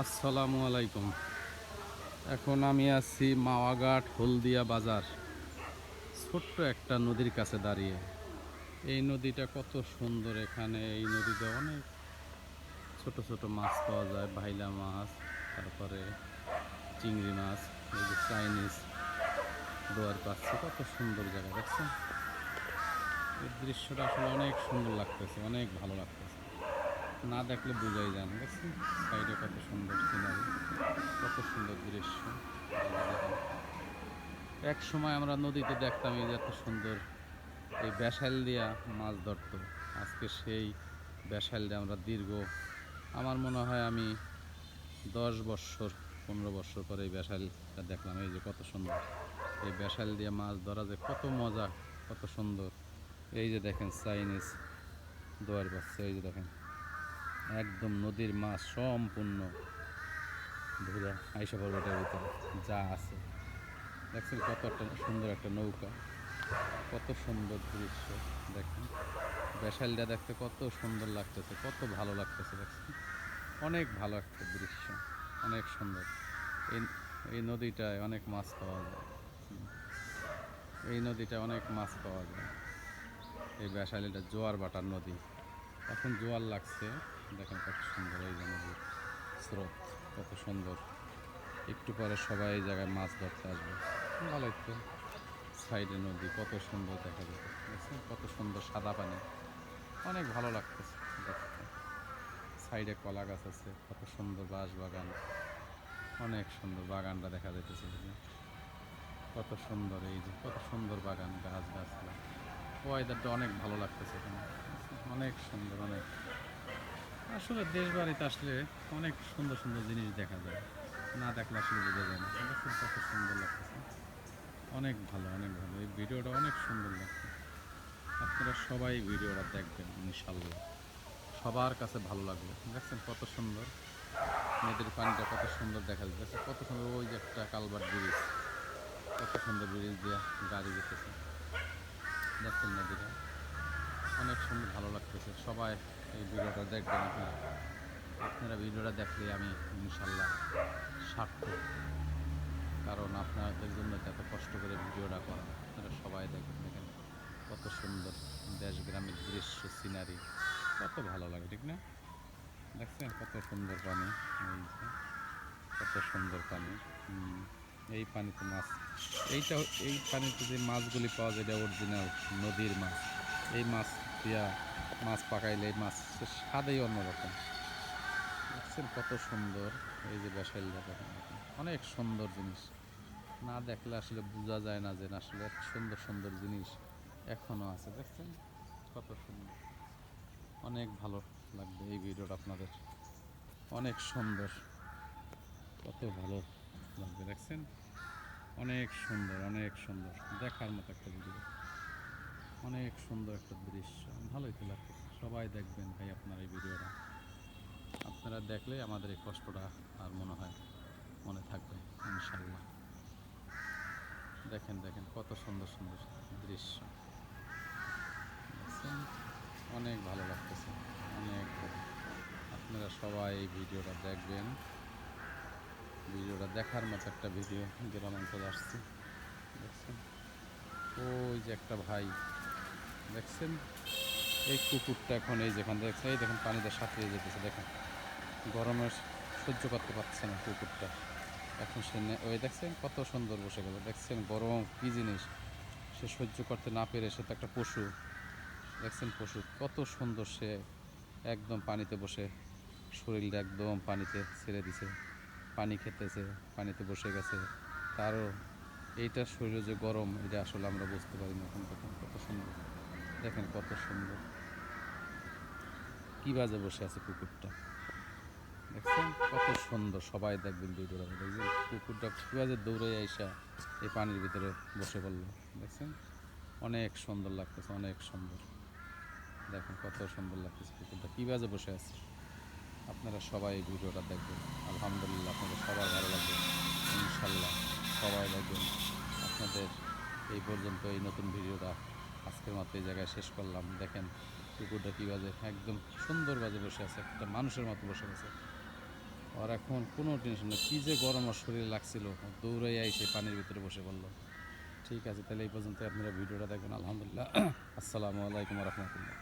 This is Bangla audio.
আসসালামু আলাইকুম। এখন আমি আছি মাওয়াঘাট হলদিয়া বাজার। ছোট্ট একটা নদীর কাছে দাঁড়িয়ে। এই নদীটা কত সুন্দর, এখানে এই নদীতে অনেক ছোট ছোট মাছ পাওয়া যায়, ভাইলা মাছ, তারপরে চিংড়ি মাছ, এই যে চাইনিজ দোয়ার পাচ্ছে। কত সুন্দর জায়গা দেখছেন? এই দৃশ্যটা আসলে অনেক সুন্দর লাগতেছে, অনেক ভালো লাগতেছে। না দেখলে বোঝাই যায় না, দেখছেন? সাইডে কত সুন্দর সিনারি, কত সুন্দর দৃশ্য। এই যে দেখেন, এক সময় আমরা নদীতে দেখতাম এই যে এত সুন্দর এই ব্যাসাইল দিয়া মাছ ধরতো। আজকে সেই ব্যাসাইল দিয়ে আমরা দীর্ঘ, আমার মনে হয় আমি 10 বৎসর 15 বৎসর পরে এই ব্যাসাইলটা দেখলাম। এই যে কত সুন্দর, এই ব্যাসাইল দিয়ে মাছ ধরা যে কত মজা, কত সুন্দর। এই যে দেখেন চাইনিজ দোয়ার বাচ্চা, এই যে দেখেন একদম নদীর মাছ সম্পূর্ণ ধরে আইসা পর্বতের ভিতরে যা আছে। দেখছেন কত একটা সুন্দর একটা নৌকা, কত সুন্দর দৃশ্য। দেখেন ব্যাসাইলটা দেখতে কত সুন্দর লাগতেছে, কত ভালো লাগতেছে। দেখছেন অনেক ভালো একটা দৃশ্য, অনেক সুন্দর। এই এই নদীটায় অনেক মাছ পাওয়া যায়। এই নদীটায় অনেক মাছ পাওয়া যায়। এই ব্যাসাইলটা জোয়ার ভাটার নদী, এখন জোয়ার লাগছে। দেখেন কত সুন্দর এই যে নদীর স্রোত, কত সুন্দর। একটু পরে সবাই এই জায়গায় মাছ ধরতে আসবে, ভালো একটু। সাইডে নদী কত সুন্দর দেখা যেত, দেখছেন কত সুন্দর সাদা পানি, অনেক ভালো লাগতেছে দেখতে। সাইডে কলা গাছ আছে, কত সুন্দর বাঁশ বাগান, অনেক সুন্দর বাগানটা দেখা যাইতেছে। এই যে কত সুন্দর, এই যে কত সুন্দর বাগান, গাছ গাছলা। ওয়েদারটা অনেক ভালো লাগতেছে এখানে, অনেক সুন্দর। অনেক আসলে দেশ বাড়িতে আসলে অনেক সুন্দর সুন্দর জিনিস দেখা যায়, না দেখলে আসলে বোঝা যায় না। দেখছেন কত সুন্দর লাগতেছে, অনেক ভালো, অনেক ভালো। এই ভিডিওটা অনেক সুন্দর লাগছে। আপনারা সবাই ভিডিওটা দেখবেন ইনশাল্লাহ, সবার কাছে ভালো লাগবে। দেখছেন কত সুন্দর নদীর পানিটা, কত সুন্দর দেখা যাচ্ছে, কত সুন্দর। ওই যে একটা কালভার্ট ব্রিজ, কত সুন্দর ব্রিজ দিয়ে গাড়ি যেতেছে। দেখছেন নদীটা অনেক সুন্দর, ভালো লাগতেছে। সবাই এই ভিডিওটা দেখবেন। আপনারা আপনারা ভিডিওটা দেখলে আমি ইনশাল্লাহ সার্থক, কারণ আপনাদের জন্য তো এত কষ্ট করে ভিডিওটা করা। আপনারা সবাই দেখবেন। দেখেন কত সুন্দর দেশ গ্রামের দৃশ্য, সিনারি, কত ভালো লাগে, ঠিক না? দেখছেন কত সুন্দর পানি, এই যে কত সুন্দর পানি। এই পানিতে মাছ, এইটা, এই পানিতে যে মাছগুলি পাওয়া যায় এটা অরিজিনাল নদীর মাছ। এই মাছ দিয়া মাছ পাকাইলে এই মাছের স্বাদই অন্যরকম। দেখছেন কত সুন্দর। এই যে বেসাইলটা দেখেন, দেখেন অনেক সুন্দর জিনিস, না দেখলে আসলে বোঝা যায় না যে আসলে এত সুন্দর সুন্দর জিনিস এখনও আছে। দেখছেন কত সুন্দর, অনেক ভালো লাগবে এই ভিডিওটা আপনাদের, অনেক সুন্দর, কত ভালো লাগবে। দেখছেন অনেক সুন্দর, অনেক সুন্দর, দেখার মতো একটা ভিডিও, অনেক সুন্দর একটা দৃশ্য, ভালোই তো লাগতেছে। সবাই দেখবেন ভাই আপনার এই ভিডিওটা, আপনারা দেখলে আমাদের এই কষ্টটা আর মনে হয় মনে থাকবে ইনশাল্লাহ। দেখেন দেখেন কত সুন্দর সুন্দর দৃশ্য, দেখছেন অনেক ভালো লাগতেছে, অনেক ভালো। আপনারা সবাই এই ভিডিওটা দেখবেন, ভিডিওটা দেখার মতো একটা ভিডিও। গ্রাম অঞ্চলে আসছি, দেখছেন ওই যে একটা ভাই, দেখছেন এই কুকুরটা এখন এই যেখানে দেখছেন, এই দেখেন পানিতে সাঁতরিয়ে যেতেছে। দেখেন গরমে সহ্য করতে পারছে না কুকুরটা, এখন সে ওই দেখছেন কত সুন্দর বসে গেল। দেখছেন গরম কী জিনিস, সে সহ্য করতে না পেরে, সে তো একটা পশু। দেখছেন পশু কত সুন্দর, সে একদম পানিতে বসে শরীরটা একদম পানিতে ছেড়ে দিছে, পানি খেতেছে, পানিতে বসে গেছে। তারও এইটা শরীরে যে গরম, এটা আসলে আমরা বুঝতে পারি না। এখন দেখেন কত সুন্দর, দেখেন কত সুন্দর কী বাজে বসে আছে কুকুরটা। দেখছেন কত সুন্দর, সবাই দেখবেন ভিডিওটা। দেখবেন কুকুরটা কী বাজে দৌড়ে আইসা এই পানির ভিতরে বসে পড়লো। দেখছেন অনেক সুন্দর লাগতেছে, অনেক সুন্দর। দেখেন কত সুন্দর লাগতেছে, কুকুরটা কী বাজে বসে আছে। আপনারা সবাই এই ভিডিওটা দেখবেন, আলহামদুলিল্লাহ আপনাদের সবার ভালো লাগবে ইনশাল্লাহ। সবাই দেখবেন। আপনাদের এই পর্যন্ত এই নতুন ভিডিওটা আজকের মাত্র এই জায়গায় শেষ করলাম। দেখেন কুকুরটা কী বাজে একদম সুন্দর বাজে বসে আছে, একটা মানুষের মতো বসে আছে। আর এখন কোনো টেনশন নেই, কী যে গরম আর শরীরে লাগছিল, দৌড়াইয়া এসে পানির ভিতরে বসে পড়লো। ঠিক আছে, তাহলে এই পর্যন্ত আপনারা ভিডিওটা দেখবেন। আলহামদুলিল্লাহ। আসসালামু আলাইকুম রহমতুল্লাহ।